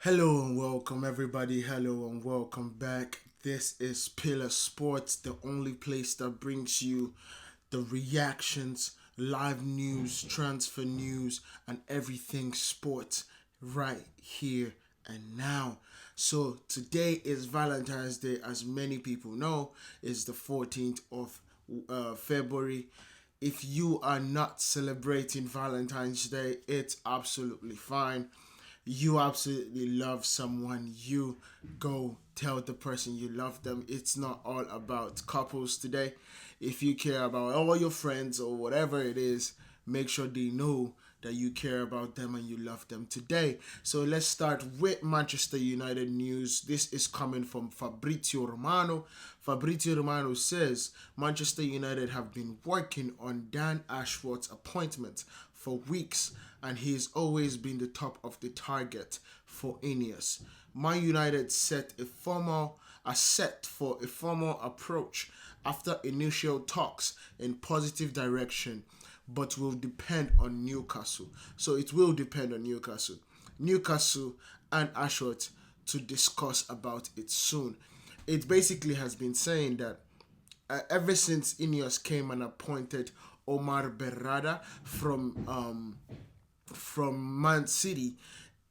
Hello and welcome, everybody. Hello and welcome back. This is Pillah Sport, the only place that brings you the reactions, live news, transfer news, and everything sports right here and now. So today is Valentine's Day, as many people know, is the 14th of February. If you are not celebrating Valentine's Day, it's absolutely fine. You absolutely love someone, you go tell the person you love them. It's not all about couples today. If you care about all your friends or whatever it is, make sure they know that you care about them and you love them today. So let's start with Manchester United news. This is coming from Fabrizio Romano. Fabrizio Romano says Manchester United have been working on Dan Ashworth's appointment for weeks, and he's always been the top of the target for Ineos. Man United set for a formal approach after initial talks in positive direction, but will depend on Newcastle. So it will depend on Newcastle and Ashworth to discuss about it soon. It basically has been saying that ever since Ineos came and appointed Omar Berrada from Man City,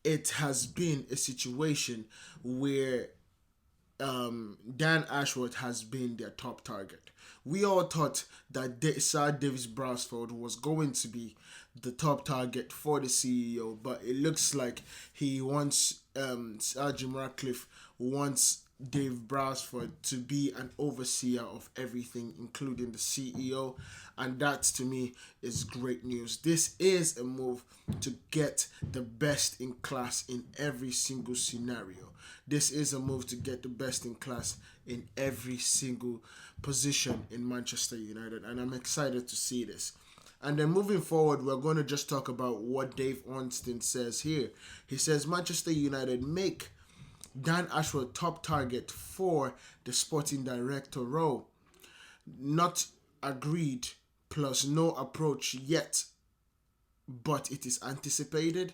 it has been a situation where Dan Ashworth has been their top target. We all thought that Sir Davis Brassford was going to be the top target for the CEO, but it looks like he wants Sir Jim Ratcliffe wants Dave Brassford to be an overseer of everything, including the CEO, and that to me is great news. This is a move to get the best in class in every single scenario. This is a move to get the best in class in every single position in Manchester United, and I'm excited to see this. And then moving forward, we're going to just talk about what Dave Ornstein says here. He says Manchester United make Dan Ashworth top target for the sporting director role. Not agreed, plus no approach yet, but it is anticipated,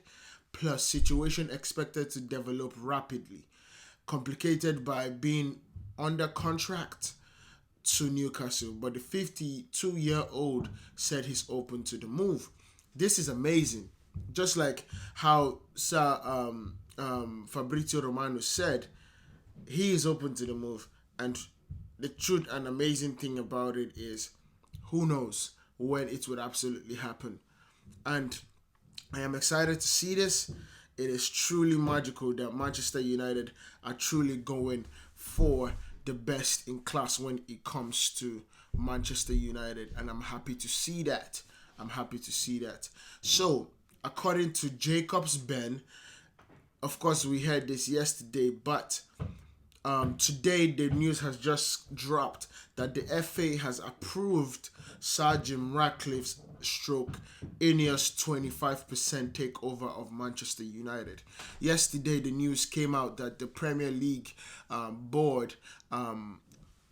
plus situation expected to develop rapidly, complicated by being under contract to Newcastle. But the 52-year-old said he's open to the move. This is amazing. Just like how Fabrizio Romano said, he is open to the move. And the truth and amazing thing about it is, who knows when it would absolutely happen. And I am excited to see this. It is truly magical that Manchester United are truly going for the best in class when it comes to Manchester United, and I'm happy to see that. So, according to Jacobs Ben, of course, we heard this yesterday, but today the news has just dropped that the FA has approved Sir Jim Ratcliffe's stroke Ineos 25% takeover of Manchester United. Yesterday, the news came out that the Premier League board,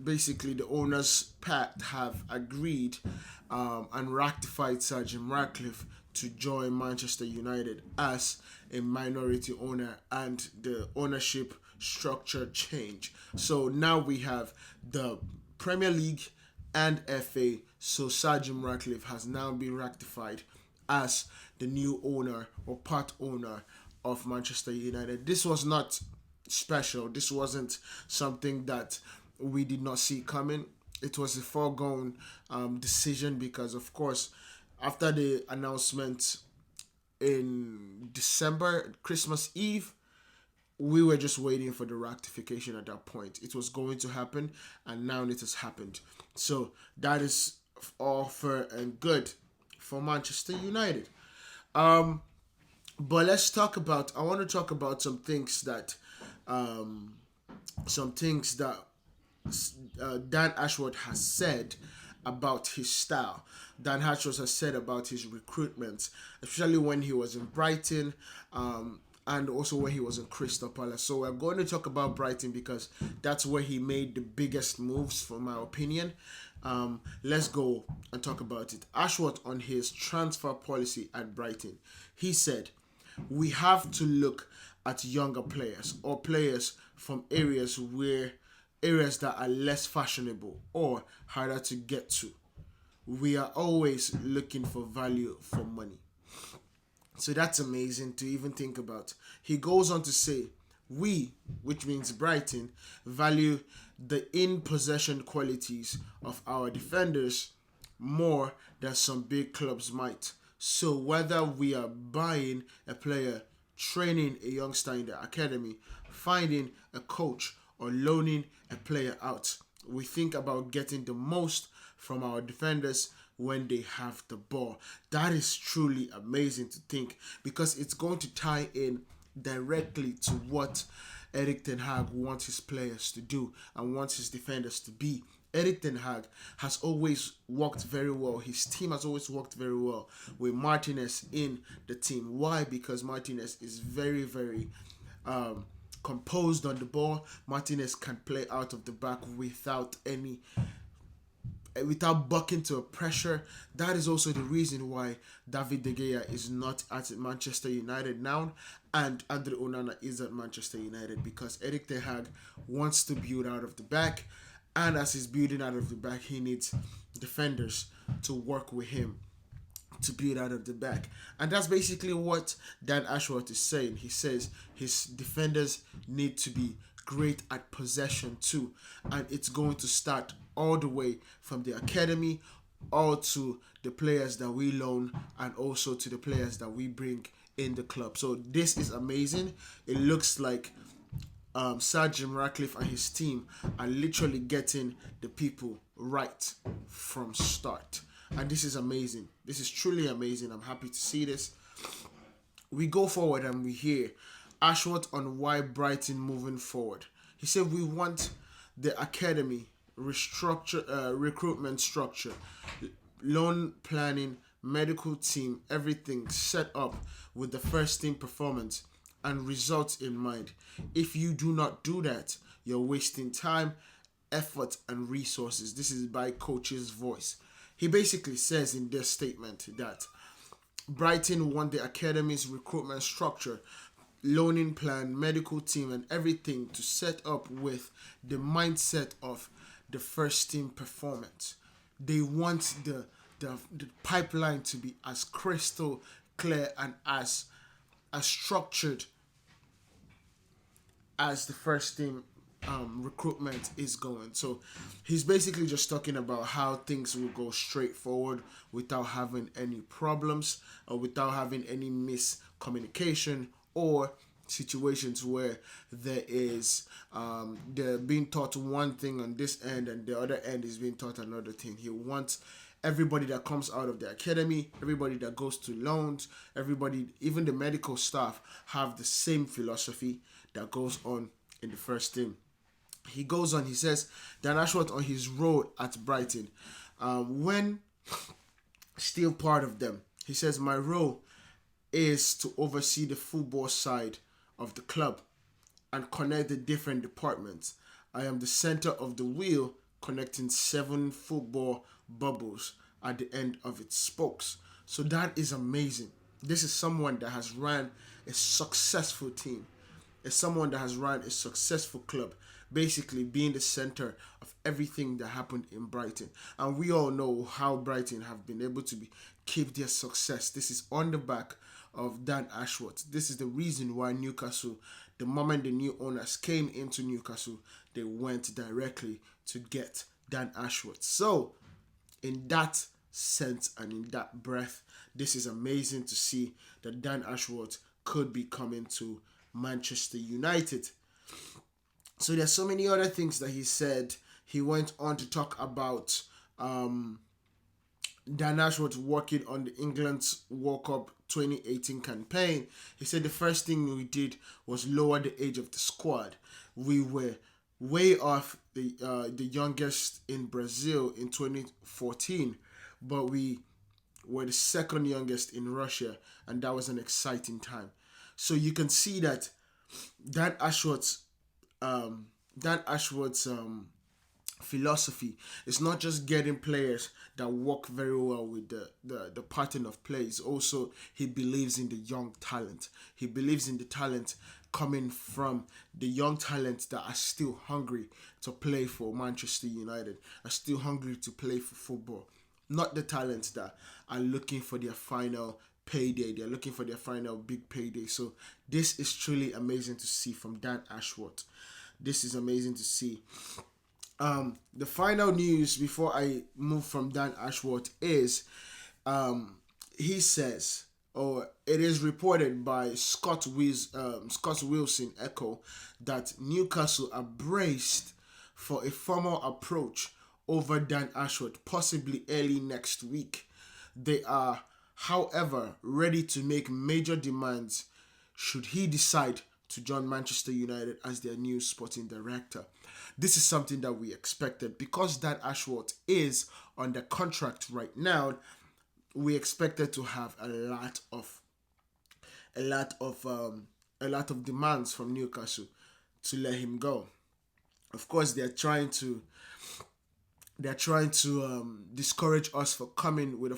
basically the owners' pact, have agreed and ratified Sir Jim Ratcliffe to join Manchester United as a minority owner, and the ownership structure change. So now we have the Premier League and FA. So Sir Jim Ratcliffe has now been ratified as the new owner or part owner of Manchester United. This was not special. This wasn't something that we did not see coming. It was a foregone decision because, of course, after the announcement in December, Christmas Eve, we were just waiting for the rectification at that point. It was going to happen, and now it has happened. So that is all fair and good for Manchester United. But let's talk about. I want to talk about some things that Dan Ashworth has said about his style. Dan Ashworth has said about his recruitment, especially when he was in Brighton, and also when he was in Crystal Palace. So we're going to talk about Brighton because that's where he made the biggest moves, for my opinion. Let's go and talk about it. Ashworth, on his transfer policy at Brighton, he said, "We have to look at younger players or players from areas that are less fashionable or harder to get to. We are always looking for value for money. So that's amazing to even think about. He goes on to say, we, which means Brighton, value the in possession qualities of our defenders more than some big clubs might. So whether we are buying a player, training a youngster in the academy, finding a coach, or loaning a player out, we think about getting the most from our defenders when they have the ball. That is truly amazing to think, because it's going to tie in directly to what Erik Ten Hag wants his players to do and wants his defenders to be. Erik Ten Hag has always worked very well. His team has always worked very well with Martinez in the team. Why? Because Martinez is very, very composed on the ball. Martinez can play out of the back without bucking to a pressure. That is also the reason why David De Gea is not at Manchester United now and Andre Onana is at Manchester United, because Erik Ten Hag wants to build out of the back, and as he's building out of the back, he needs defenders to work with him to build out of the back. And that's basically what Dan Ashworth is saying. He says his defenders need to be great at possession too, and it's going to start all the way from the academy all to the players that we loan and also to the players that we bring in the club. So this is amazing. It looks like Sir Jim Ratcliffe and his team are literally getting the people right from start, and this is amazing. This is truly amazing. I'm happy to see this. We go forward and we hear Ashworth on why Brighton moving forward. He said we want the academy recruitment structure, loan planning, medical team, everything set up with the first team performance and results in mind. If you do not do that, you're wasting time, effort, and resources. This is by coach's voice. He basically says in this statement that Brighton want the academy's recruitment structure, loaning plan, medical team, and everything to set up with the mindset of the first team performance. They want the pipeline to be as crystal clear and as structured as the first team recruitment is going. So he's basically just talking about how things will go straight forward without having any problems or without having any miscommunication or situations where there is they're being taught one thing on this end and the other end is being taught another thing. He wants everybody that comes out of the academy, everybody that goes to loans, everybody, even the medical staff, have the same philosophy that goes on in the first team. He goes on, he says, Dan Ashworth on his role at Brighton, when still part of them, he says, my role is to oversee the football side of the club and connect the different departments. I am the center of the wheel connecting 7 football bubbles at the end of its spokes. So that is amazing. This is someone that has run a successful team. It's someone that has run a successful club, basically being the center of everything that happened in Brighton. And we all know how Brighton have been able to keep their success. This is on the back of Dan Ashworth. This is the reason why Newcastle, the moment the new owners came into Newcastle, they went directly to get Dan Ashworth. So, in that sense and in that breath, this is amazing to see that Dan Ashworth could be coming to Manchester United. So there's so many other things that he said. He went on to talk about Dan Ashworth working on the England's World Cup 2018 campaign. He said the first thing we did was lower the age of the squad. We were way off the youngest in Brazil in 2014, but we were the second youngest in Russia, and that was an exciting time. So you can see that Dan Ashworth's philosophy is not just getting players that work very well with the pattern of plays. Also, he believes in the young talent. He believes in the talent coming from the young talents that are still hungry to play for Manchester United, are still hungry to play for football. Not the talents that are looking for their final payday. They're looking for their final big payday. So this is truly amazing to see from Dan Ashworth. This is amazing to see. The final news before I move from Dan Ashworth is he says, or it is reported by Scott Wilson Echo, that Newcastle are braced for a formal approach over Dan Ashworth, possibly early next week. They are, however, ready to make major demands should he decide to join Manchester United as their new sporting director. This is something that we expected because Dan Ashworth is on the contract right now. We expected to have a lot of demands from Newcastle to let him go. Of course, they're trying to discourage us for coming with a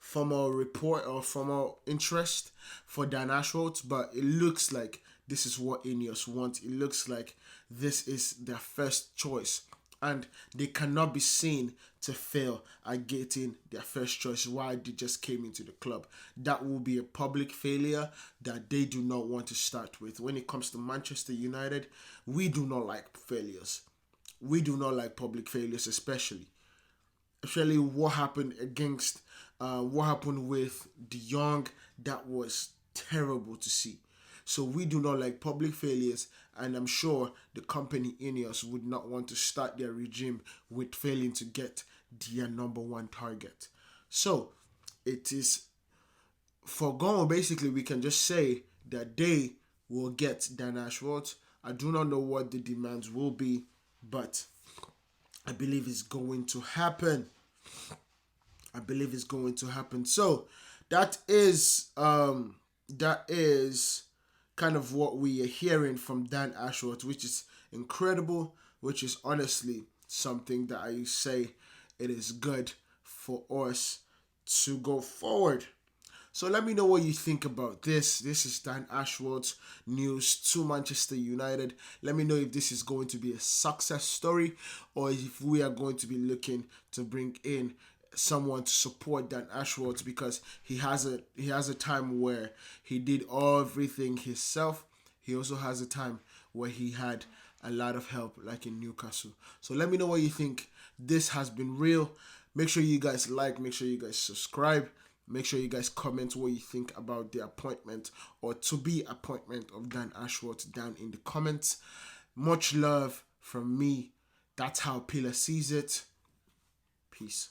formal report or formal interest for Dan Ashworth, but it looks like this is what Ineos want. It looks like this is their first choice, and they cannot be seen to fail at getting their first choice while they just came into the club. That will be a public failure that they do not want to start with. When it comes to Manchester United, we do not like failures. We do not like public failures, especially what happened with De Jong. That was terrible to see. So we do not like public failures, and I'm sure the company Ineos would not want to start their regime with failing to get their number one target. So it is foregone. Basically, we can just say that they will get Dan Ashworth. I do not know what the demands will be, but I believe it's going to happen. So that is kind of what we are hearing from Dan Ashworth, which is incredible, which is honestly something that I say it is good for us to go forward. So let me know what you think about this. This is Dan Ashworth's news to Manchester United. Let me know if this is going to be a success story or if we are going to be looking to bring in someone to support Dan Ashworth, because he has a time where he did everything himself. He also has a time where he had a lot of help, like in Newcastle. So let me know what you think. This has been real. Make sure you guys like, make sure you guys subscribe, make sure you guys comment what you think about the appointment or to-be appointment of Dan Ashworth down in the comments. Much love from me. That's how Pillah sees it. Peace.